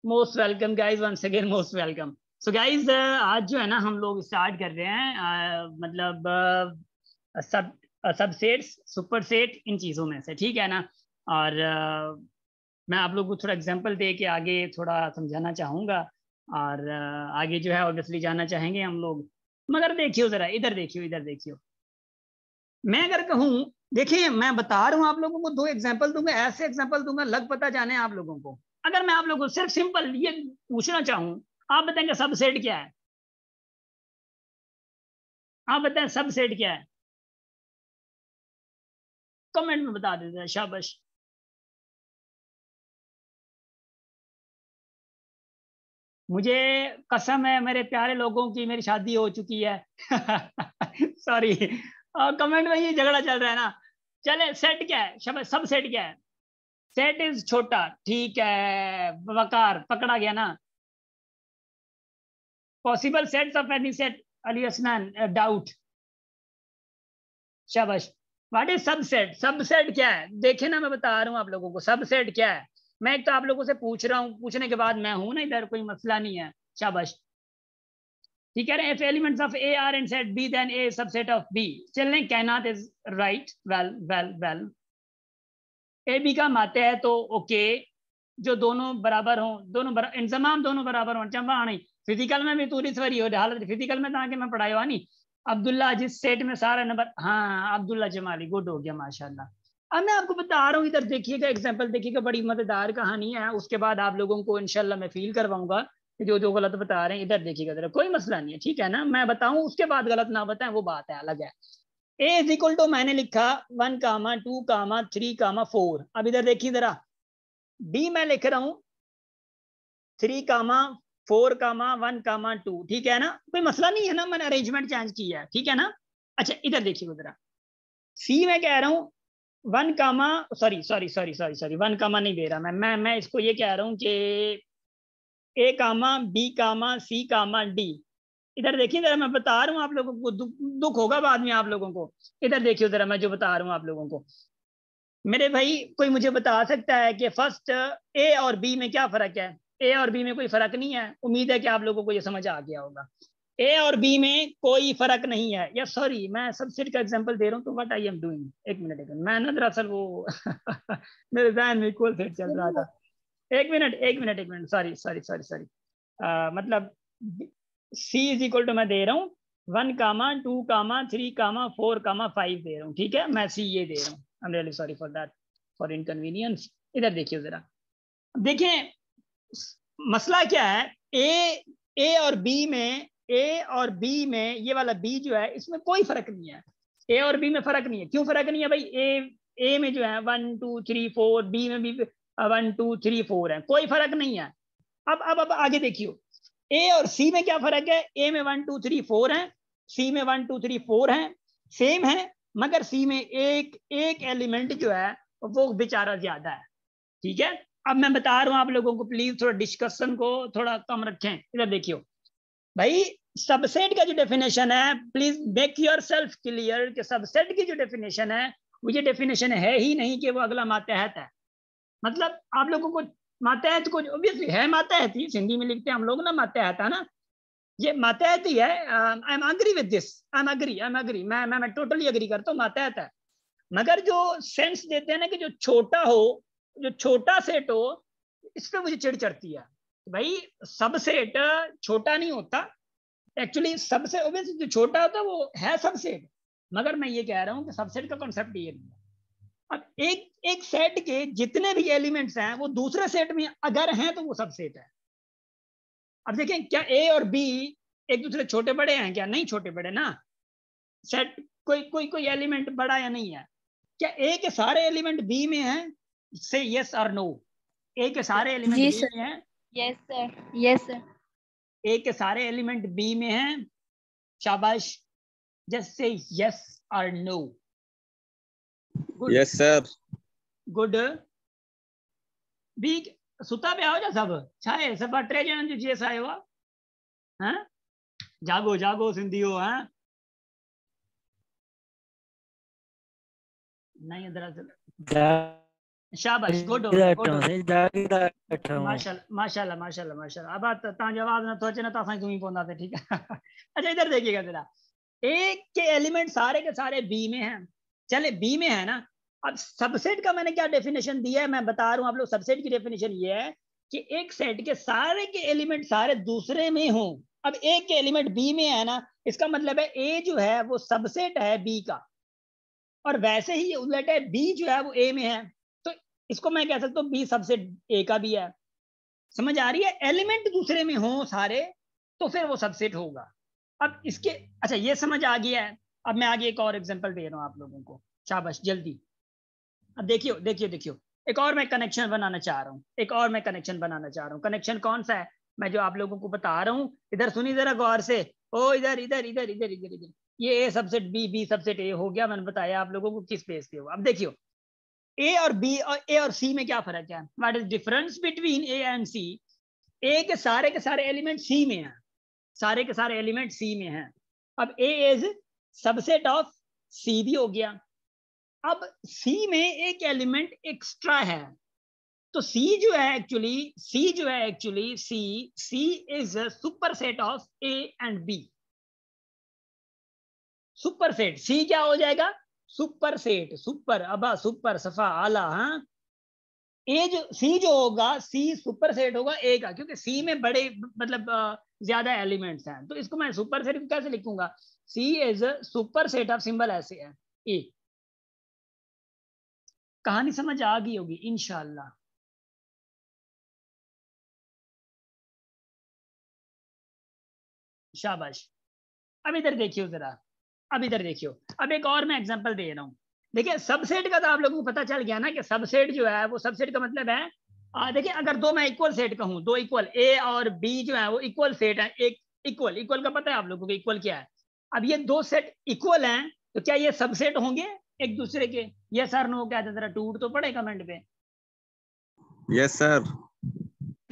Most welcome guys, once again most welcome. So guys, आज जो है ना हम लोग स्टार्ट कर रहे हैं मतलब सब सबसेट्स, सुपरसेट, इन चीज़ों में से, ठीक है ना। और मैं आप लोग को थोड़ा एग्जांपल दे के आगे थोड़ा समझाना चाहूँगा। और आगे जो है ऑब्वियसली जाना चाहेंगे हम लोग। मगर देखियो ज़रा, इधर देखियो, इधर देखियो। मैं अगर कहूँ, देखिए मैं बता रहा हूँ आप लोगों को, दो एग्जांपल दूंगा, ऐसे एग्जांपल दूंगा लग पता जाने आप लोगों को। अगर मैं आप लोगों को सिर्फ सिंपल ये पूछना चाहूँ, आप बताएंगे सबसेट क्या है? आप बताएं सबसेट क्या है? कमेंट में बता देते हैं, शाबाश। मुझे कसम है मेरे प्यारे लोगों की, मेरी शादी हो चुकी है। सॉरी, कमेंट में ये झगड़ा चल रहा है ना। चले, सेट क्या है? शाबाश, सब सेट क्या है? सेट इज छोटा, ठीक है, वकार पकड़ा गया ना। Possible sets of any set, Ali असनान, डाउट। शाबाश। What is subset? सबसेट क्या है? देखे ना, मैं बता रहा हूँ आप लोगों को सबसेट क्या है। मैं एक तो आप लोगों से पूछ रहा हूँ, पूछने के बाद मैं हूं ना इधर, कोई मसला नहीं है। शाबाश। ठीक है, if elements of A are in set B then A subset of B. चलने cannot is right. Well well well, A B का माते है तो ओके। जो दोनों बराबर हो, दोनों इंजमाम दोनों बराबर हो, चंबा नहीं। फिजिकल में भी तूरी सवरी हो हालत, फिजिकल में ताकि मैं पढ़ाई हुआ नहीं। अब्दुल्ला जिस सेट में सारा नंबर, हाँ अब्दुल्ला जमाली, गुड हो गया माशाल्लाह। अब मैं आपको बता रहा हूँ, इधर देखिएगा, एग्जांपल देखिएगा, बड़ी मजेदार कहानी है। उसके बाद आप लोगों को इंशाल्लाह मैं फील करवाऊंगा कि जो जो गलत बता रहे हैं। इधर देखिएगा जरा, कोई मसला नहीं है, ठीक है ना। मैं बताऊं उसके बाद गलत ना बताएं, वो बात है, अलग है। ए इज इक्वल टू, मैंने लिखा 1, 2, 3, 4। अब इधर देखिए जरा, बी मैं लिख रहा हूं 3, 4, 1, 2, ठीक है ना। कोई मसला नहीं है ना, मैंने अरेंजमेंट चेंज किया है, ठीक है ना। अच्छा इधर देखिए जरा, सी में कह रहा हूँ 1, sorry sorry sorry sorry sorry, 1, नहीं दे रहा मैं इसको ये कह रहा हूँ कि A, B, C, D। इधर देखिए जरा, मैं बता रहा हूँ आप लोगों को, दुख होगा बाद में आप लोगों को। इधर देखिए जरा, मैं जो बता रहा हूँ आप लोगों को, मेरे भाई कोई मुझे बता सकता है कि फर्स्ट ए और बी में क्या फर्क है? ए और बी में कोई फर्क नहीं है। उम्मीद है कि आप लोगों को ये समझ आ गया होगा। ए और बी में कोई फर्क नहीं है। या सॉरी, मैं सबसेट का एग्जांपल दे रहा हूँ, तो व्हाट आई एम डूइंग, एक मिनट मैं ना दरअसल वो मेरे ध्यान में इक्वल सेट चल रहा था। एक minute, sorry sorry sorry sorry, मतलब सी इज इक्वल टू मैं दे रहा हूँ 1, 2, 3, 4, 5 दे रहा हूँ, ठीक है। मैं सी ये दे रहा हूँ। I am really sorry for that, for inconvenience. इधर देखिए जरा, देखिए मसला क्या है। ए और बी में ये वाला बी जो है, इसमें कोई फर्क नहीं है। ए और बी में फर्क नहीं है। क्यों फर्क नहीं है भाई? ए में जो है 1, 2, 3, 4, बी में भी 1, 2, 3, 4 है, कोई फर्क नहीं है। अब आगे देखियो, ए और सी में क्या फर्क है? ए में 1, 2, 3, 4 है, सी में 1, 2, 3, 4 है, सेम है। मगर सी में एक एक एलिमेंट जो है वो बेचारा ज्यादा है, ठीक है। अब मैं बता रहा हूं आप लोगों को, प्लीज थोड़ा डिस्कशन को थोड़ा कम रखें। इधर देखियो भाई, सबसेट का जो डेफिनेशन है, please make your self clear कि सबसेट की जो डेफिनेशन है, वो ये डेफिनेशन है ही नहीं कि वो अगला मातहत है। मतलब आप लोगों को मातहत को ऑब्वियसली है, मातहत ही हिंदी में लिखते हैं हम लोग ना, मातहत है ना, ये मातहत ही है। I am agree with this, I am agree, मैं टोटली अग्री करता हूँ, मातहत है। मगर जो सेंस देते हैं ना कि जो छोटा हो, जो छोटा सेट हो, इस पर मुझे चिढ़ चढ़ती है। भाई सब सेट छोटा नहीं होता। एक्चुअली सबसे ऑब्वियसली जो छोटा होता है वो है सबसेट। मगर मैं ये कह रहा हूँ कि सबसेट का कॉन्सेप्ट ये नहीं है। अब एक एक सेट के जितने भी एलिमेंट्स हैं वो दूसरे सेट में अगर हैं तो वो सबसेट है। अब देखें, क्या ए और बी एक दूसरे छोटे बड़े हैं? क्या नहीं छोटे बड़े ना। सेट कोई कोई कोई एलिमेंट बड़ा या नहीं है? क्या ए के सारे एलिमेंट बी में हैं? से यस और नो। ए के सारे एलिमेंट जी बी सर। में हैं? Yes sir, yes sir. A के सारे एलिमेंट बी में हैं? शाबाश, जस्ट से यस और no. Good, yes sir. Good. B सुता पे आओ जा सब छाए सब टे ॼणनि जो जीअं आयो आहे। हाँ, जागो जागो सिंधियो। हाँ नहीं दरअसल शाबाश, गुड हो गया, गुड हो गया, माशाल्लाह माशाल्लाह माशाल्लाह माशाल्लाह। अब तव्हांजी आवाज़ न थो अचे न त असां सुम्ही पवंदासीं, ठीक है। अच्छा इधर देखिएगा जरा, ए के एलिमेंट सारे के सारे बी में हैं, चले बी में है ना। अब सबसेट का मैंने क्या डेफिनेशन दिया है, मैं बता रहा हूं आप लोग। सबसेट की डेफिनेशन ये है कि एक सेट के सारे के एलिमेंट सारे दूसरे में हों। अब ए के एलिमेंट बी में है ना, इसका मतलब है ए जो है वो सबसेट है बी का, और वैसे ही उलट है, बी जो है वो ए में है, तो इसको मैं कह सकता हूँ बी सबसेट ए का भी है। समझ आ रही है? एलिमेंट दूसरे में हो सारे तो फिर वो सबसेट होगा। अब इसके, अच्छा ये समझ आ गया है। अब मैं आगे एक और एग्जांपल दे रहा हूं आप लोगों को, शाबाश जल्दी। अब देखियो देखियो देखियो, एक और मैं कनेक्शन बनाना चाह रहा हूं, एक और मैं कनेक्शन बनाना चाह रहा हूं। कनेक्शन कौन सा है, मैं जो आप लोगों को बता रहा हूं, इधर सुनी जरा गौर से। ओ इधर इधर इधर इधर इधर इधर, ये A subset B, B subset A हो गया। मैंने बताया आप लोगों को किस बेस पे हो। अब देखियो ए और बी और ए और सी में क्या फर्क है, what is difference between A and C. A के सारे एलिमेंट सी में हैं, सारे के सारे एलिमेंट सी में हैं। अब ए इज सबसेट ऑफ सी भी हो गया। अब सी में एक एलिमेंट एक्स्ट्रा है, तो सी जो है actually C is superset of A and B. Superset C क्या हो जाएगा, सुपर सेट, सुपर अबा सुपर सफा आला। हाँ, ए जो सी जो होगा, सी सुपर सेट होगा ए का, क्योंकि सी में बड़े मतलब ज्यादा एलिमेंट्स हैं, तो इसको मैं सुपर सेट कैसे लिखूंगा, C is superset of, symbol ऐसे है ए। कहानी समझ आ गई होगी इंशाल्लाह। शाबाश। अब इधर देखियो जरा, अब इधर देखियो, अब एक और मैं एग्जांपल दे रहा हूं। देखिए सबसेट का तो आप लोगों को पता चल गया ना कि सबसेट जो है वो, सबसेट का मतलब है, देखिए अगर दो मैं इक्वल सेट कहूं, दो इक्वल ए और बी जो है वो इक्वल सेट है। एक इक्वल, इक्वल का पता है आप लोगों को इक्वल क्या है। अब ये दो सेट इक्वल हैं, तो क्या ये सबसेट होंगे एक दूसरे के? यस सर नो क्या जरा टूट तो पड़े कमेंट पे। Yes sir.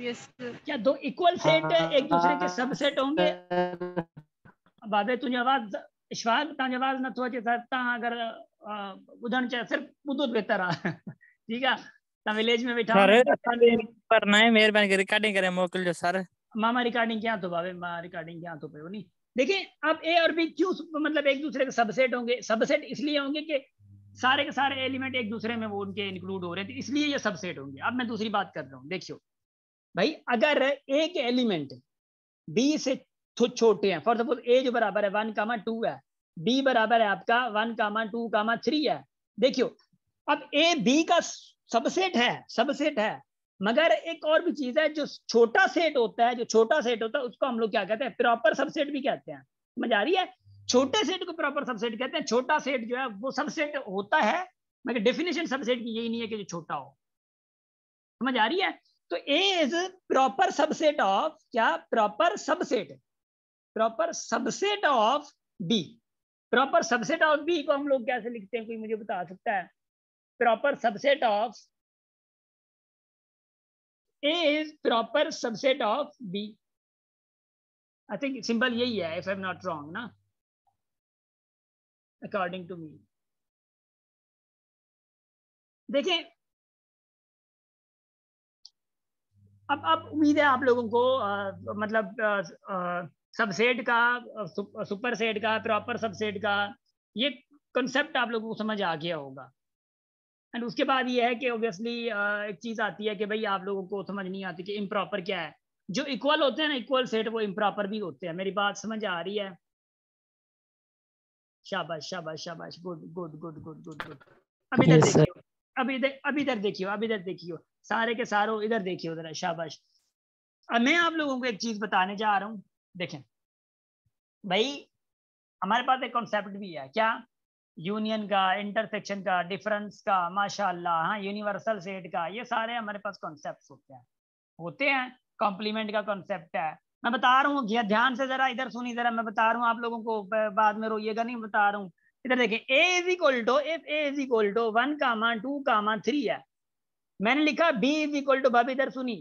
Yes sir. क्या दो इक्वल सेट एक दूसरे के सबसेट होंगे? बाबे तुझे आवाज इशफाक तव्हांजी आवाज़ नथो अचे सर, तव्हां अगर ॿुधणु चाहियो सिर्फ़ु ॿुधो बेहतर आहे। ठीकु आहे, तव्हां विलेज में वेठा पर ना मेहरबानी करे रिकॉर्डिंग करे मोकिलिजो सर। मां रिकॉर्डिंग कयां थो बाबे, मां रिकॉर्डिंग कयां थो पियो नी। देखिए अब ए और बी क्यों मतलब एक दूसरे के सबसेट होंगे? सबसेट इसलिए होंगे कि सारे के सारे एलिमेंट एक दूसरे में वो उनके इंक्लूड हो रहे थे, इसलिए ये सबसेट होंगे। अब मैं दूसरी बात कर रहा हूँ, देखियो भाई, अगर ए के एलिमेंट बी से छोटे हैं, फॉर सपोज ए जो बराबर है 1,2 है, बी बराबर है आपका 1,2,3 है। देखियो अब ए बी का सबसेट है, मगर एक और भी चीज है, जो छोटा सेट होता है, उसको हम लोग क्या कहते हैं, प्रॉपर सबसेट भी कहते हैं। समझ आ रही है? छोटे सेट को प्रॉपर सबसेट कहते हैं। छोटा सेट जो है वो सबसेट होता है, मगर डेफिनेशन सबसेट की यही नहीं है कि जो छोटा हो। समझ आ रही है? तो A is proper subset of क्या, proper subset of B. Proper subset of B को हम लोग कैसे लिखते हैं, कोई मुझे बता सकता है? Proper subset of A is proper subset of B. I think simple यही है, if I am not wrong ना, अकॉर्डिंग टू मी। देखें अब उम्मीद है आप लोगों को मतलब सबसेट का, सुपर सेट का, प्रॉपर सबसेट का ये कॉन्सेप्ट आप लोगों को समझ आ गया होगा। एंड उसके बाद ये है कि ऑब्वियसली एक चीज आती है कि भाई आप लोगों को समझ नहीं आती कि इम्प्रॉपर क्या है। जो इक्वल होते हैं ना, इक्वल सेट, वो इम्प्रॉपर भी होते हैं। मेरी बात समझ आ रही है? शाबाश शाबाश शाबाश, good good good good good good. अब इधर देखियो, अब इधर देखियो, सारे के सारों इधर देखियो जरा, शाबाश। अब मैं आप लोगों को एक चीज बताने जा रहा हूँ। देखें भाई, हमारे पास एक कॉन्सेप्ट भी है, क्या? यूनियन का, इंटरसेक्शन का, डिफरेंस का, माशाल्लाह, हाँ, यूनिवर्सल सेट का, ये सारे हमारे पास कॉन्सेप्ट होते हैं। कॉम्प्लीमेंट का कॉन्सेप्ट है, मैं बता रहा हूँ, ध्यान से जरा इधर सुनी जरा, मैं बता रहा हूँ आप लोगों को, बाद में रोइएगा नहीं, बता रहा हूँ। इधर देखें, a is equal to, if a is equal to 1,2,3 है, मैंने लिखा b इज इक्वल टू, भाभी इधर सुनी,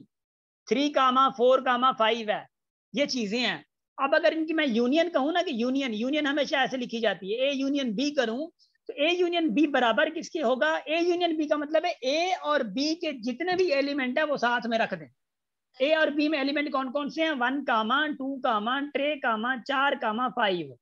3,4,5 है। ये चीजें हैं। अब अगर इनकी मैं यूनियन कहूं ना, कि यूनियन हमेशा ऐसे लिखी जाती है, ए यूनियन बी करूं, तो ए यूनियन बी बराबर किसके होगा? ए यूनियन बी का मतलब है ए और बी के जितने भी एलिमेंट है वो साथ में रख दें। ए और बी में एलिमेंट कौन कौन से हैं? 1, 2, 3, 4, 5।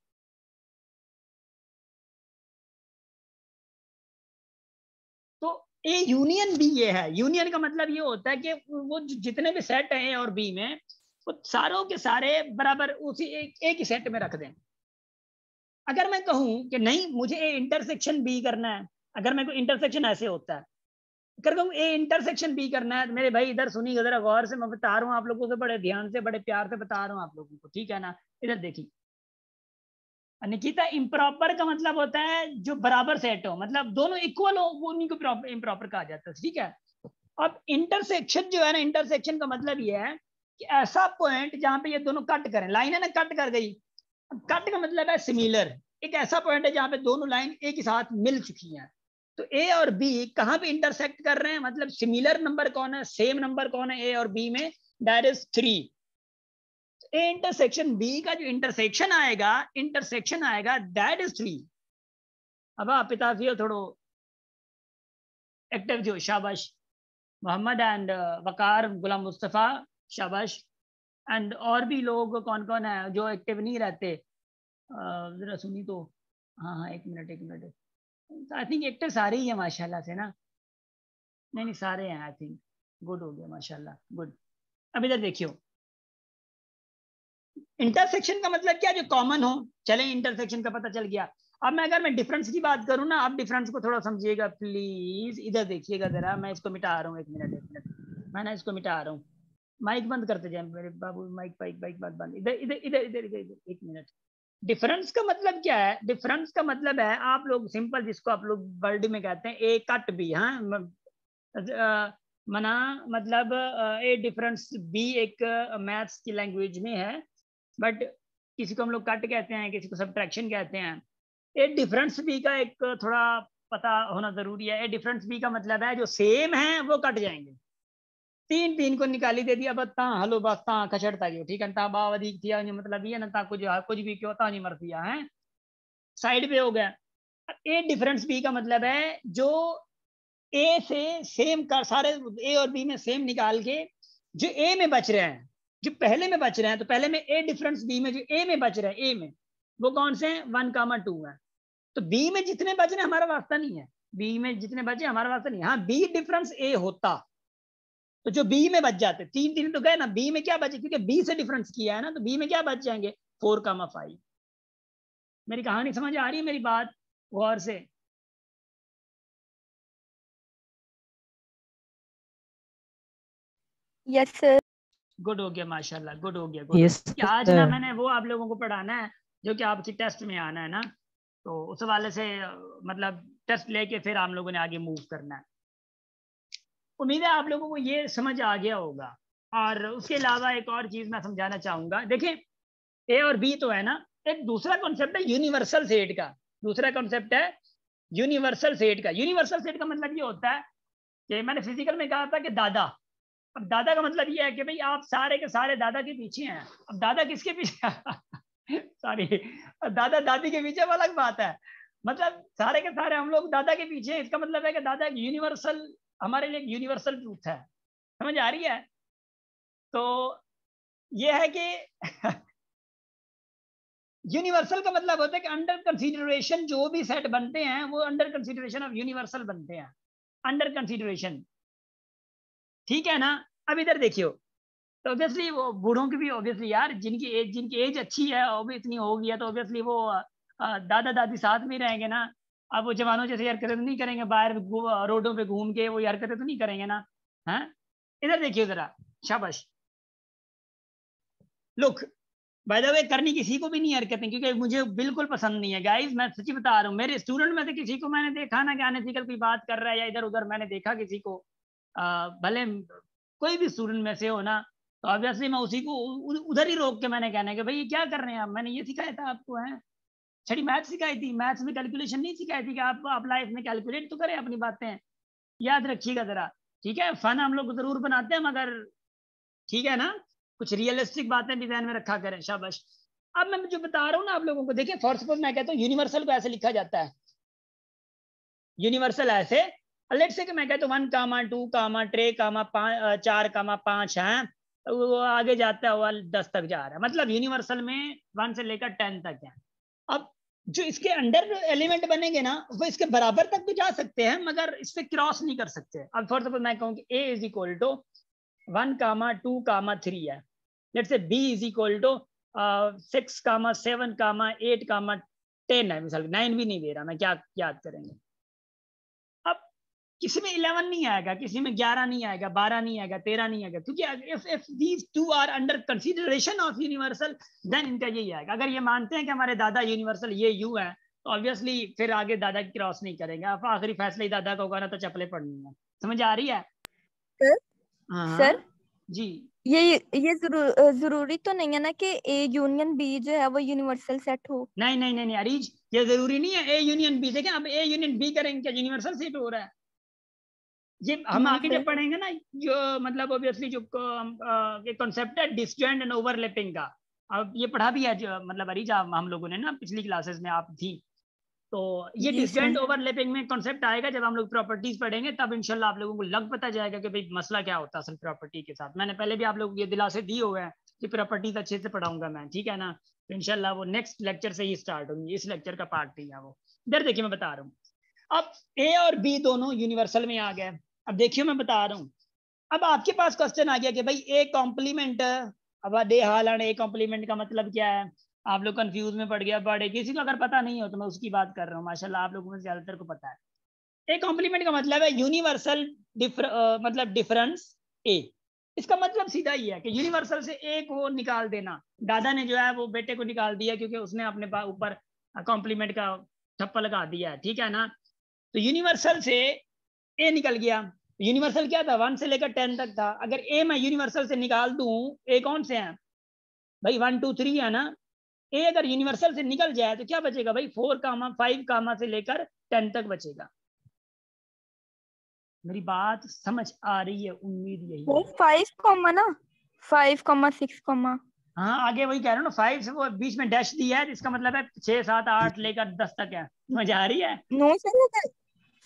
तो ए यूनियन बी ये है। यूनियन का मतलब ये होता है कि वो जितने भी सेट हैं ए और बी में वो सारों के सारे बराबर उसी एक ही सेट में रख दें। अगर मैं कहूं कि नहीं मुझे ए इंटरसेक्शन बी करना है, अगर मैं कोई इंटरसेक्शन ऐसे होता है, अगर कहूं ए इंटरसेक्शन बी करना है, तो मेरे भाई इधर सुनिए जरा गौर से, मैं बता रहा हूँ आप लोगों को, बड़े ध्यान से बड़े प्यार से बता रहा हूँ आप लोगों को, ठीक है ना? इधर देखिए निकिता, इम्प्रॉपर का मतलब होता है जो बराबर सेट हो, मतलब दोनों इक्वल हो, वो उन्हीं को इम्प्रॉपर कहा जाता है, ठीक है? अब इंटरसेक्शन जो है ना, इंटरसेक्शन का मतलब ये है कि ऐसा पॉइंट जहां पे ये दोनों कट करें, लाइन है ना कट कर गई, कट का मतलब है सिमिलर, एक ऐसा पॉइंट है जहां पे दोनों लाइन एक ही साथ मिल चुकी हैं। तो ए और बी कहां पे इंटरसेक्ट कर रहे हैं, मतलब सिमिलर नंबर कौन है, सेम नंबर कौन है ए और बी में? That is 3। A intersection B का जो इंटरसेक्शन आएगा दैट इज 3। अब आप पिताजी थोड़ो एक्टिव जो, शाबाश मोहम्मद एंड वकार, गुलाम मुस्तफ़ा, शाबाश। एंड और भी लोग कौन कौन है जो एक्टिव नहीं रहते, जरा सुनी तो। हाँ हाँ, एक मिनट। आई थिंक एक्टिव सारे ही है माशाल्लाह से ना? नहीं सारे हैं आई थिंक। गुड हो गया माशाल्लाह, गुड। अब इधर देखियो, इंटरसेक्शन का मतलब क्या? जो कॉमन हो। चले इंटरसेक्शन का पता चल गया। अब मैं अगर मैं डिफरेंस की बात करूं ना, आप डिफरेंस को थोड़ा समझिएगा प्लीज, इधर देखिएगा जरा, मैं इसको मिटा रहा हूँ, एक मिनट मैं ना इसको मिटा रहा हूँ। माइक बंद करते जाए मेरे बाबू, माइक बात बंद। इधर इधर इधर इधर इधर, एक मिनट। डिफरेंस का मतलब क्या है? डिफरेंस का मतलब है, आप लोग सिंपल जिसको आप लोग वर्ड में कहते हैं ए कट बी, हाँ मना मतलब ए डिफरेंस बी एक मैथ्स की लैंग्वेज में है, बट किसी को हम लोग कट कहते हैं, किसी को सब्ट्रैक्शन कहते हैं। ए डिफरेंस बी का एक थोड़ा पता होना जरूरी है। ए डिफरेंस बी का मतलब है जो सेम है वो कट जाएंगे। 3 को निकाली दे दिया, बस हलो बस खचड़ता गयो, ठीक है? ता बावधी किया मतलब ये ना, ता कुछ भी क्यों ता नहीं मर दिया है, साइड पे हो गया। ए डिफरेंस बी का मतलब है जो ए से सेम कर, सारे ए और बी में सेम निकाल के जो ए में बच रहे हैं, जो पहले में बच रहे हैं, तो पहले में ए डिफरेंस बी में जो ए में बच रहे हैं, ए में वो कौन से हैं? 1, 2 है। तो बी में जितने बच रहे हमारा वास्ता नहीं है, बी में जितने बचे हमारा वास्ता नहीं। हाँ बी डिफरेंस ए होता तो जो बी में बच जाते, 3 तो गए ना, बी में क्या बचे? क्योंकि बी से डिफरेंस किया है ना, तो बी में क्या बच जाएंगे? 4, 5। मेरी कहानी समझ आ रही है मेरी बात गौर से? Yes sir. गुड हो गया माशाल्लाह, गुड हो गया, गुड। यस कि आज ना मैंने वो आप लोगों को पढ़ाना है जो कि आपकी टेस्ट में आना है ना, तो उस वाले से मतलब टेस्ट लेके फिर हम लोगों ने आगे मूव करना है। उम्मीद है आप लोगों को ये समझ आ गया होगा। और उसके अलावा एक और चीज मैं समझाना चाहूंगा, देखिए ए और बी तो है ना, एक दूसरा कॉन्सेप्ट है यूनिवर्सल सेट का। दूसरा कॉन्सेप्ट है यूनिवर्सल सेट का। यूनिवर्सल सेट का मतलब ये होता है कि मैंने फिजिकल में कहा था कि दादा, अब दादा का मतलब ये है कि भाई आप सारे के सारे दादा के पीछे हैं। अब दादा किसके पीछे सॉरी, दादा दादी के पीछे अलग बात है, मतलब सारे के सारे हम लोग दादा के पीछे हैं। इसका मतलब है कि दादा एक यूनिवर्सल, हमारे लिए एक यूनिवर्सल ट्रूथ है। समझ आ रही है? तो ये है कि यूनिवर्सल का मतलब होता है कि अंडर कंसीडरेशन जो भी सेट बनते हैं वो अंडर कंसीडरेशन ऑफ यूनिवर्सल बनते हैं, अंडर कंसीडरेशन, ठीक है ना? अब इधर देखियो, तो ऑब्वियसली वो बूढ़ों की भी ऑब्वियसली यार, जिनकी एज अच्छी है और इतनी होगी है, तो ऑब्वियसली वो दादा दादी साथ में रहेंगे ना। अब वो जवानों जैसे हरकतें तो नहीं करेंगे, बाहर रोडों पे घूम के वो हरकतें तो नहीं करेंगे ना, है? इधर देखिए जरा, शाबाश। लुक, बाय द वे करनी किसी को भी नहीं हरकतें, क्योंकि मुझे बिल्कुल पसंद नहीं है गाइस, मैं सच्ची बता रहा हूँ। मेरे स्टूडेंट में से किसी को मैंने देखा ना कि अनएथिकल कोई बात कर रहा है या इधर उधर मैंने देखा किसी को, भले कोई भी स्टूडेंट में से हो ना, तो ऑब्वियसली मैं उसी को उधर ही रोक के मैंने कहना कि भाई ये क्या कर रहे हैं आप, मैंने ये सिखाया था आपको, है छड़ी मैथ सिखाई थी, मैथ्स में कैलकुलेशन नहीं सिखाई थी कि आप लाइफ में कैलकुलेट तो करें अपनी बातें, याद रखिएगा जरा, ठीक है? फन हम लोग जरूर बनाते हैं मगर ठीक है ना, कुछ रियलिस्टिक बातें भी ध्यान में रखा करें, शाबाश। अब मैं जो बता रहा हूँ ना आप लोगों को, देखिए फॉर सपोज मैं कहता हूँ यूनिवर्सल को ऐसे लिखा जाता है, यूनिवर्सल ऐसे लेट्स से कि मैं कहता हूँ 1, 2, 3, 4, 5 है, वो आगे जाता हुआ 10 तक जा रहा है, मतलब यूनिवर्सल में 1 से लेकर 10 तक है। अब जो इसके अंडर एलिमेंट बनेंगे ना वो इसके बराबर तक तो जा सकते हैं मगर इससे क्रॉस नहीं कर सकते। अब फॉर सपोज मैं कहूँ कि a इज इक्वल टू 1, 2, 3 है, let's say b is equal to 6, 7, 8, 10 है, मिसाल 9 भी नहीं दे रहा मैं, क्या याद करेंगे। अब किसी में 11 नहीं आएगा, किसी में 11 नहीं आएगा, 12 नहीं आएगा, 13 नहीं आएगा, क्योंकि if these two are under consideration of universal then इनका यही आएगा। अगर ये मानते हैं कि हमारे दादा यूनिवर्सल ये यू है तो ऑब्वियसली फिर आगे दादा की क्रॉस नहीं करेंगे, अब आखिरी फैसला ही दादा का होगा ना, तो चप्पलें पड़नी है। समझ आ रही है? सर जी ये जरूरी तो नहीं है ना कि ए यूनियन बी जो है वो यूनिवर्सल सेट हो। नहीं नहीं नहीं नहीं अरीज, ये जरूरी नहीं है ए यूनियन बी। देखें अब ए यूनियन बी करेंगे क्या यूनिवर्सल सेट हो रहा है? ये हम आगे जब पढ़ेंगे ना, जो मतलब ऑब्वियसली जो कॉन्सेप्ट है डिसजॉइंट एंड ओवरलैपिंग का, अब ये पढ़ा भी है जो मतलब अरीज हम लोगों ने ना पिछली क्लासेस में आप थी, तो ये डिसजॉइंट ओवरलैपिंग में कॉन्सेप्ट आएगा जब हम लोग प्रॉपर्टीज पढ़ेंगे, तब इंशाल्लाह आप लोगों को लग पता जाएगा कि भाई मसला क्या होता है असल प्रॉपर्टी के साथ। मैंने पहले भी आप लोगों को ये दिलासे दिए हुए हैं कि प्रॉपर्टीज अच्छे से पढ़ाऊंगा मैं, ठीक है ना? तो इंशाल्लाह वो नेक्स्ट लेक्चर से ही स्टार्ट होंगी, इस लेक्चर का पार्ट नहीं है वो। इधर देखिए मैं बता रहा हूँ, अब ए और बी दोनों यूनिवर्सल में आ गए। अब देखिए मैं बता रहा हूँ, अब आपके पास क्वेश्चन आ गया कि भाई ए कॉम्प्लीमेंट, अब दे हालन ए कॉम्प्लीमेंट का मतलब क्या है? आप लोग कंफ्यूज में पड़ गया बड़े, किसी को अगर पता नहीं हो तो मैं उसकी बात कर रहा हूँ, माशाल्लाह आप लोगों में ज्यादातर को पता है। ए कॉम्प्लीमेंट का मतलब है यूनिवर्सल मतलब डिफरेंस ए। इसका मतलब सीधा ही है कि यूनिवर्सल से ए को निकाल देना। दादा ने जो है वो बेटे को निकाल दिया क्योंकि उसने अपने ऊपर कॉम्प्लीमेंट का ठप्पा लगा दिया है, ठीक है ना? तो यूनिवर्सल से ए निकल गया। यूनिवर्सल क्या था? 1 से लेकर 10 तक था। अगर ए मैं यूनिवर्सल से निकाल दूं, ए कौन से हैं भाई? 1, 2, 3 है ना? ए अगर यूनिवर्सल से निकल जाए तो क्या बचेगा भाई? 4, 5 से लेकर 10 तक बचेगा। मेरी बात समझ आ रही है? उम्मीद यही है। 5 ना 5, 6 हाँ आगे वही कह रहा हूँ ना, 5 से वो बीच में डैश दिया है, इसका मतलब है 6, 7, 8 लेकर 10 तक है। समझ आ रही है? नो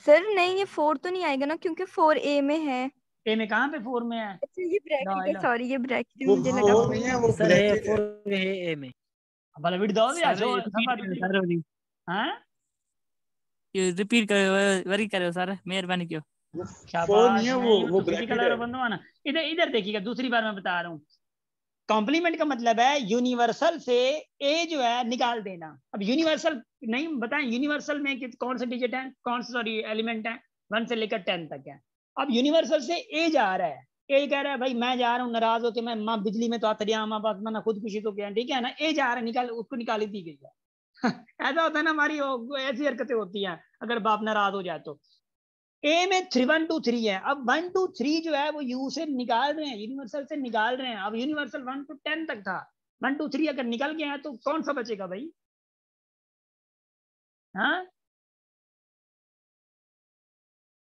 सर नहीं ये 4 तो नहीं आएगा ना क्योंकि 4 ए में है। ए में कहाँ पे 4 में है? अच्छा ये ब्रैकेट है, सॉरी ये ब्रैकेट है, वो मुझे लगा 4 नहीं है, वो सर ए ब्रैकेट है। 4 है ए में। भला विड दो या सर जो रिपीट हां ये रिपीट करो, वरी करो सर, मेहरबानी क्यों। वो 4 शाबाश, नहीं है, नहीं वो तो ब्रैकेट फिजिकल है। बंदो ना। इधर इधर देखिएगा, दूसरी बार मैं बता रहा हूँ, कॉम्प्लीमेंट का मतलब है यूनिवर्सल से ए जो है निकाल देना। अब यूनिवर्सल नहीं बताएं, यूनिवर्सल में कौन से डिजिट है, कौन से सॉरी एलिमेंट है? 1 से लेकर 10 तक है। अब यूनिवर्सल से ए जा रहा है, ए कह रहा है भाई मैं जा रहा हूँ नाराज होके, मैं माँ बिजली में तो आता रहा, माँ बाप मना खुदकुशी तो क्या, ठीक है ना? ए जा रहा है, निकाल, उसको निकाली दी गई है। ऐसा होता है ना, हमारी ऐसी हरकतें होती हैं अगर बाप नाराज हो जाए तो। ए में 3, 1, 2, 3 है। अब 1, 2, 3 जो है वो यू से निकाल रहे हैं, यूनिवर्सल से निकाल रहे हैं। अब यूनिवर्सल 1 to 10 तक था, 1, 2, 3 अगर निकल गया है तो कौन सा बचेगा भाई? हाँ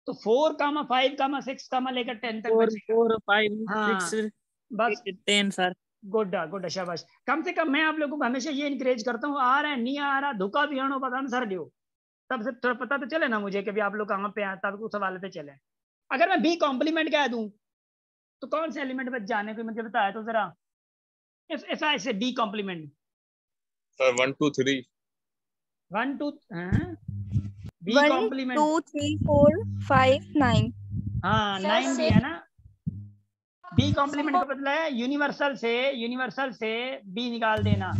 तो 4, 5, 6 लेकर 10 तक 4, बचेगा। 4, 5, हाँ 6, बस 10 सर। गुड गुड, शाबाश। कम से कम मैं आप लोगों को हमेशा ये इनकरेज करता हूँ, आ रहा है नहीं आ रहा धोखा भी आनो बस आंसर दो, तब से थोड़ा पता तो चले ना मुझे कि आप लोग कहाँ पे हैं, तब उस हवाले पे चले। अगर मैं बी कॉम्प्लीमेंट कह दूं तो कौन से एलिमेंट बच जाने को मुझे बताया तो जरा। If I say B complement sir 1, 2, 3 1, 2 B 1, complement 2, 3, 4, 5, 9 हाँ 9 भी है ना। बी कॉम्प्लीमेंट का मतलब है यूनिवर्सल से बी निकाल देना।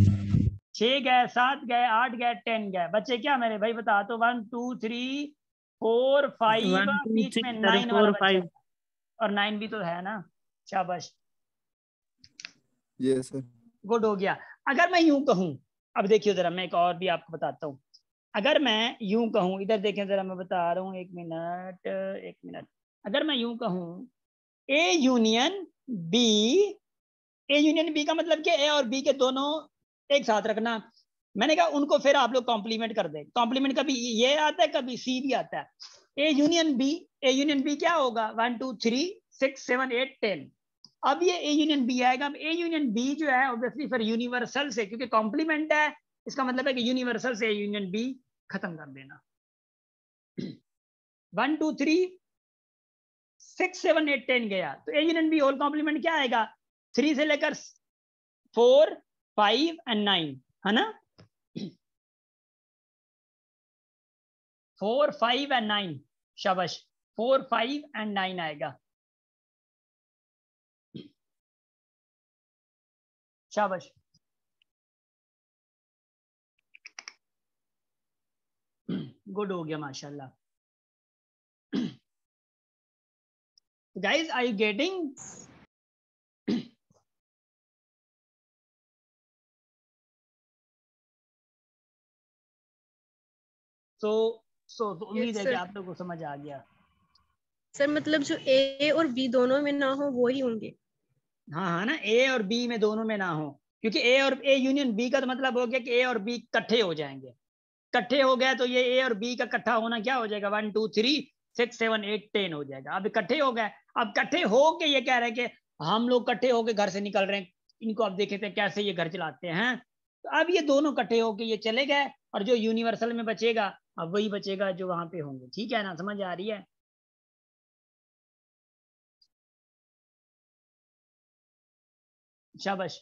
6 गए, 7 गए, 8 गए, 10 गए, बच्चे क्या मेरे भाई बता तो? 1, 2, 3, 4, 5 1, 2, बीच 3 में सर 9 वाला 4, बच्चा 5 और 9 भी तो है ना। शाबाश, यस सर। गुड हो गया। अगर मैं यूं कहूं, अब देखिए जरा मैं एक और भी आपको बताता हूं। अगर मैं यूं कहूं, इधर देखें जरा मैं बता रहा हूं, एक मिनट। अगर मैं यूं कहूं A union B, A union B का मतलब क्या? ए और बी के दोनों एक साथ रखना। मैंने कहा उनको फिर आप लोग कॉम्प्लीमेंट कर दें। कॉम्प्लीमेंट कभी ये आता है, कभी सी भी आता है। ए यूनियन बी क्या होगा? 1, 2, 3, 6, 7, 8, 10। अब ये ए यूनियन बी आएगा। अब ए यूनियन बी जो है ऑब्वियसली फिर यूनिवर्सल से, क्योंकि कॉम्प्लीमेंट है, इसका मतलब है कि यूनिवर्सल से ए यूनियन बी खत्म कर देना। 1 2 3 6 7 8 10 गया, तो A union B whole complement क्या आएगा? 3 से लेकर 4 5 एंड 9, है ना? 4 5 एंड 9, शाबाश, 4 5 एंड 9 आएगा, शाबाश। गुड हो गया माशाल्लाह। Guys are you getting? So उम्मीद है कि आप लोगों को समझ आ गया। सर मतलब जो ए और बी दोनों में ना हो वो ही होंगे। हाँ हाँ ना, ए और बी में दोनों में ना हो, क्योंकि ए और ए यूनियन बी का तो मतलब हो गया कि ए और बी इकट्ठे हो जाएंगे। इकट्ठे हो गए तो ये ए और बी का इकट्ठा होना क्या हो जाएगा? 1 2 3 6 7 8 10 हो जाएगा। अब इकट्ठे हो गए, अब इकट्ठे हो के ये कह रहे हैं कि हम लोग इकट्ठे होके घर से निकल रहे हैं, इनको अब देखे थे कैसे ये घर चलाते हैं। तो अब ये दोनों इकट्ठे होके ये चले गए, और जो यूनिवर्सल में बचेगा अब वही बचेगा जो वहां पे होंगे। ठीक है ना, समझ आ रही है? शाबाश,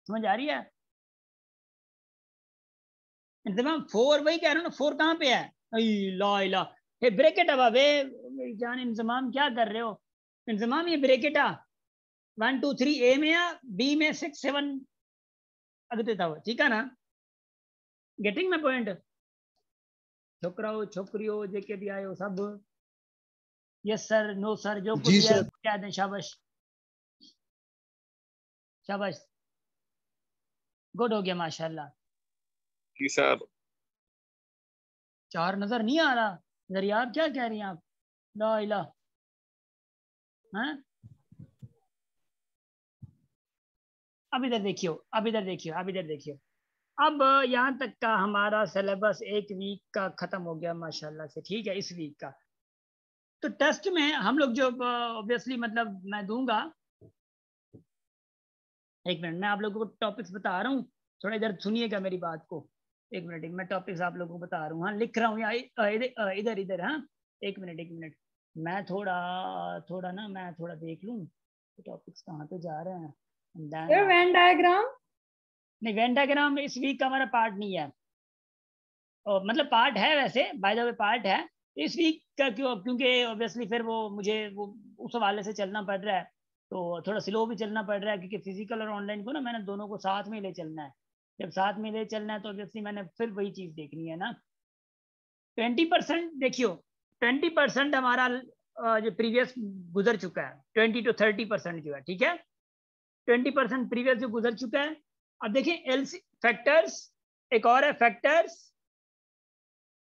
समझ आ रही है? इंतजाम 4 वही कह रहा हूँ ना, 4 कहाँ पे है? ला इला, हे ब्रैकेट अब वे जान, इंतजाम क्या कर रहे हो? इंतजाम ये ब्रैकेट 1 2 3 ए में या बी में 6 7 अगते था, ठीक है ना? Getting my point? छोकराओ छोकरियों जेके भी आए हो सब, यस सर, नो सर, जो कुछ भी है कह दें। शाबाश शाबाश, गुड हो गया माशाल्लाह। जी सर। 4 नजर नहीं आ रहा? जरिए आप क्या कह रही हैं आप? ला इला, हाँ? अब इधर देखियो, अब इधर देखियो, अब इधर देखियो। अब यहाँ तक का हमारा सिलेबस एक वीक का खत्म हो गया माशाल्लाह से। ठीक है, इस वीक का तो टेस्ट में हम लोग जो ऑब्वियसली मतलब मैं दूंगा, एक मिनट मैं आप लोगों को टॉपिक्स बता रहा हूँ, थोड़ा इधर सुनिएगा मेरी बात को। एक मिनट, मैं टॉपिक्स आप लोगों को बता रहा हूँ, हाँ लिख रहा हूँ यहाँ इधर इधर, हाँ एक मिनट मैं थोड़ा थोड़ा ना, मैं थोड़ा देख लूँ टॉपिक्स कहाँ पे जा रहे हैं। वेन डायग्राम नहीं, वेन डायग्राम इस वीक का हमारा पार्ट नहीं है, मतलब पार्ट है वैसे, बाय द वे पार्ट है इस वीक का। क्योंकि ऑब्वियसली फिर वो मुझे वो उस हवाले से चलना पड़ रहा है, तो थोड़ा स्लो भी चलना पड़ रहा है, क्योंकि फिजिकल और ऑनलाइन को ना मैंने दोनों को साथ में ले चलना है। जब साथ में ले चलना है तो ऑब्वियसली मैंने फिर वही चीज़ देखनी है ना। 20% देखियो, 20% हमारा जो प्रीवियस गुजर चुका है, 20 to 30% जो है, ठीक है, 20% प्रीवियस जो गुजर चुका है। अब देखिए एलसी फैक्टर्स, एक और है फैक्टर्स,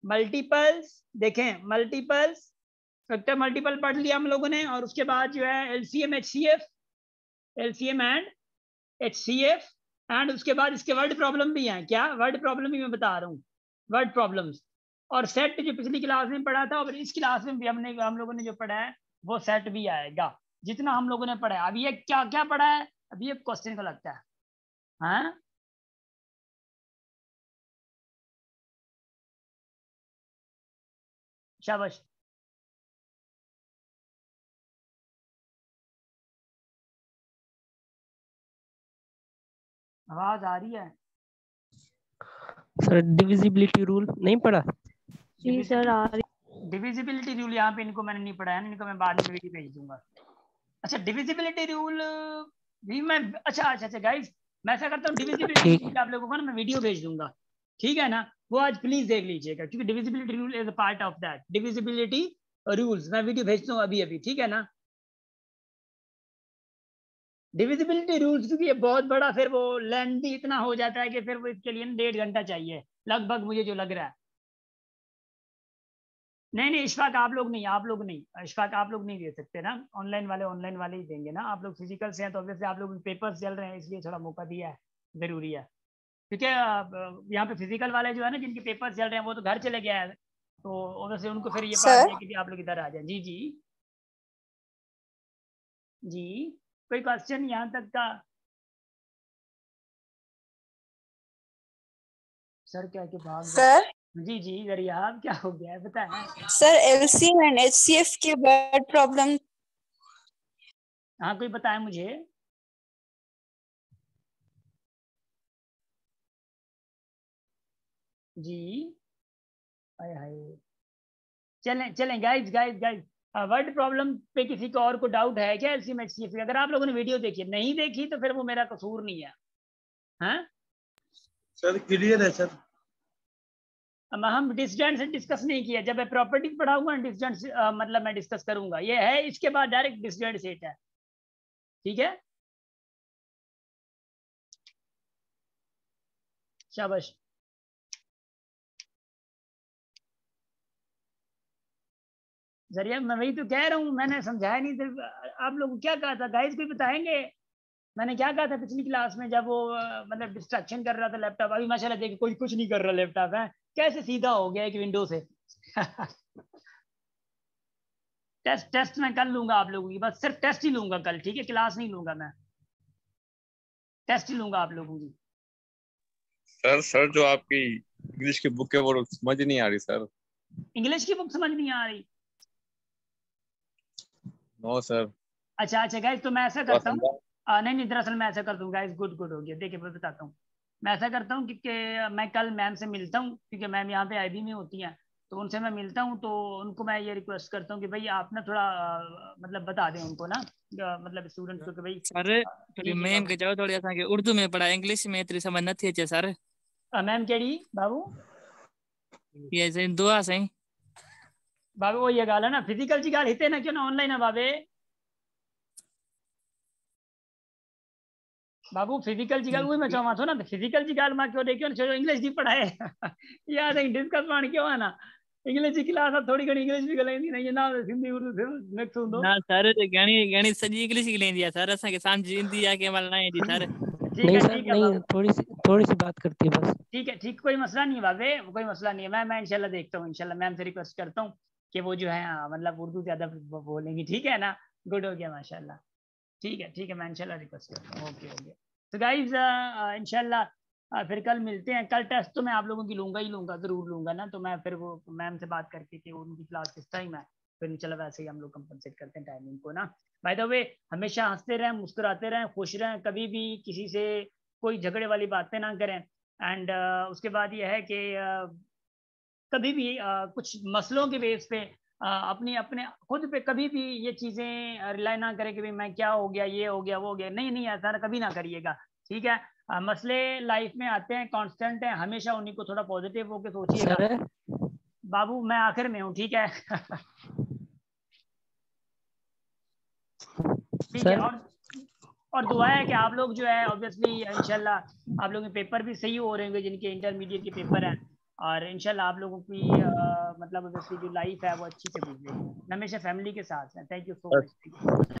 मल्टीपल्स, देखें मल्टीपल्स, फैक्टर मल्टीपल पढ़ लिया हम लोगों ने, और उसके बाद जो है LCM HCF, LCM and HCF, and उसके बाद इसके वर्ड प्रॉब्लम भी हैं। क्या वर्ड प्रॉब्लम भी मैं बता रहा हूँ, वर्ड प्रॉब्लम्स। और सेट जो पिछली क्लास में पढ़ा था और इस क्लास में भी हम लोगों ने जो पढ़ा है वो सेट भी आएगा, जितना हम लोगों ने पढ़ा है। अभी ये क्या क्या पढ़ा है, अभी ये क्वेश्चन का लगता है, हाँ शाबाश। आवाज आ रही है? सर डिविजिबिलिटी रूल नहीं पढ़ा? जी सर आ रही। डिविजिबिलिटी रूल यहाँ पे इनको मैंने नहीं पढ़ा है, इनको मैं बाद में वीडियो भेज दूंगा। अच्छा डिविजिबिलिटी रूल भी मैं, अच्छा गाइस, मैं ऐसा करता हूँ, डिविजिबिलिटी रूल आप लोगों को ना मैं वीडियो भेज दूंगा, ठीक है ना? वो आज प्लीज देख लीजिएगा, क्योंकि divisibility rule is a part of that. Divisibility rules मैं वीडियो भेजता हूँ अभी अभी, ठीक है ना? डिविजिबिलिटी रूल्स, क्योंकि ये बहुत बड़ा फिर वो लेंथी इतना हो जाता है कि फिर वो इसके लिए 1.5 घंटा चाहिए लगभग, मुझे जो लग रहा है। नहीं इशफाक आप लोग नहीं, इशफाक आप लोग नहीं दे सकते ना, ऑनलाइन वाले ही देंगे ना। आप लोग फिजिकल से हैं तो ऑब्वियसली आप लोग पेपर्स चल रहे हैं, इसलिए थोड़ा मौका दिया है, जरूरी है। क्योंकि यहाँ पे फिजिकल वाले जो है ना, जिनके पेपर्स चल रहे हैं वो तो घर चले गए हैं, तो ऑब्वियसली उनको फिर ये बात है कि आप लोग इधर आ जाए। जी जी जी, कोई क्वेश्चन यहाँ तक का? सर क्या के भाग सर जी जी दरियाब क्या हो गया है बताएं। सर LCM एंड HCF के वर्ड प्रॉब्लम। हाँ कोई बताए मुझे। जी हाय हाय चलें चलें guys guys guys word problem पे किसी को और को डाउट है क्या एलसीएम एचसीएफ? अगर आप लोगों ने वीडियो देखी नहीं देखी तो फिर वो मेरा कसूर नहीं है। हाँ सर क्लियर है सर। हम डिस्टेंस से डिस्कस नहीं किया, जब मैं प्रॉपर्टी पढ़ाऊंगा डिस्टेंस मतलब मैं डिस्कस करूंगा, ये है इसके बाद डायरेक्ट डिस्टेंस सेट है। ठीक है शाबाश। जरिए मैं वही तो कह रहा हूँ, मैंने समझाया नहीं सिर्फ आप लोग को क्या कहा था गाइस, कोई बताएंगे मैंने क्या कहा था पिछली क्लास में जब वो मतलब डिस्ट्रैक्शन कर रहा था लैपटॉप? अभी माशाल्लाह देखिए कोई कुछ नहीं कर रहा लैपटॉप है, कैसे सीधा हो गया एक विंडो से। टेस्ट मैं कल लूंगा आप लोगों की, बस सिर्फ टेस्ट ही लूंगा कल, ठीक है क्लास नहीं लूंगा मैं, टेस्ट ही लूंगा आप लोगों की। सर जो आपकी इंग्लिश की बुक है वो समझ नहीं आ रही सर। इंग्लिश की बुक समझ नहीं आ रही? No sir. अच्छा अच्छा गाइस तो मैं ऐसा करता हूँ, नहीं दरअसल मैं ऐसा करता हूँ गाइस, गुड गुड हो गया। देखिए मैं बताता हूँ, मैं ऐसा करता हूँ कि मैं कल मैम से मिलता हूँ, क्योंकि मैम यहाँ पे IB में होती हैं, तो उनसे मैं मिलता हूँ, तो उनको मैं ये रिक्वेस्ट करता हूँ कि भाई आप ना थोड़ा मतलब बता दें उनको ना, मतलब स्टूडेंट्स को कि भाई सर थोड़ी मैम के जाओ थोड़ी असांखे उर्दू में पढ़ा, इंग्लिश में एतरी समझ नथी अचे सर। मैम कहिड़ी बाबू? ये साईं दुआ साईं। बाबू वो ये ॻाल्हि आहे न फिजिकल जी ॻाल्हि हिते न कयो न, ऑनलाइन आहे बाबे। बाबू फिजिकल जी ॻाल्हि उहे मैं चवां थो न, फिजिकल जी ॻाल्हि मां कयो ॾे कयो न, छो इंग्लिश जी पढ़ाए। इहा साईं डिस्कस पाण कयो आहे न, इंग्लिश जी क्लास आहे, थोरी घणी इंग्लिश बि ॻाल्हाईंदी न, इहे न सिंधी उर्दू मिक्स हूंदो ना सर घणी घणी सॼी इंग्लिश ॻाल्हाईंदी आहे सर, असांखे सम्झ ईंदी आहे कंहिं महिल न ईंदी सर। नहीं सर नहीं, थोड़ी सी बात करती है बस। ठीक है ठीक, कोई मसला नहीं है बाबे, कोई मसला नहीं है। मैं इंशाल्लाह देखता हूँ, इंशाल्लाह मैम से रिक्वेस्ट करता हूँ कि वो जो है मतलब उर्दू ज्यादा बोलेंगी, ठीक है ना? गुड हो गया माशाल्लाह, ठीक है मैं इंशाल्लाह रिक्वेस्ट करता हूँ। ओके हो गया। तो गाइज इंशाल्लाह फिर कल मिलते हैं। कल टेस्ट तो मैं आप लोगों की लूंगा ही लूंगा, जरूर लूंगा ना, तो मैं फिर वो मैम से बात करके कि उनकी क्लास किस टाइम है, फिर इंशाल्लाह वैसे ही हम लोग कंपनसेट करते हैं टाइमिंग को ना। बाय द वे हमेशा हंसते रहें, मुस्कुराते रहें, खुश रहें, कभी भी किसी से कोई झगड़े वाली बातें ना करें। एंड उसके बाद ये है कि कभी भी कुछ मसलों के बेस पे अपनी अपने खुद पे कभी भी ये चीज़ें रिलाई ना करें कि भाई मैं क्या हो गया, ये हो गया, वो हो गया। नहीं नहीं, ऐसा कभी ना करिएगा, ठीक है? मसले लाइफ में आते हैं, कांस्टेंट है, हमेशा उन्हीं को थोड़ा पॉजिटिव होकर सोचिएगा। बाबू मैं आखिर में हूँ, ठीक है? ठीक है। और दुआ है कि आप लोग जो है ऑब्वियसली इंशाल्लाह आप लोगों के पेपर भी सही हो रहे होंगे जिनके इंटरमीडिएट के पेपर हैं, और इंशाल्लाह आप लोगों की मतलब ऑब्वियसली जो लाइफ है वो अच्छी से गुजरेगी। हमेशा फैमिली के साथ हैं। Thank you so much.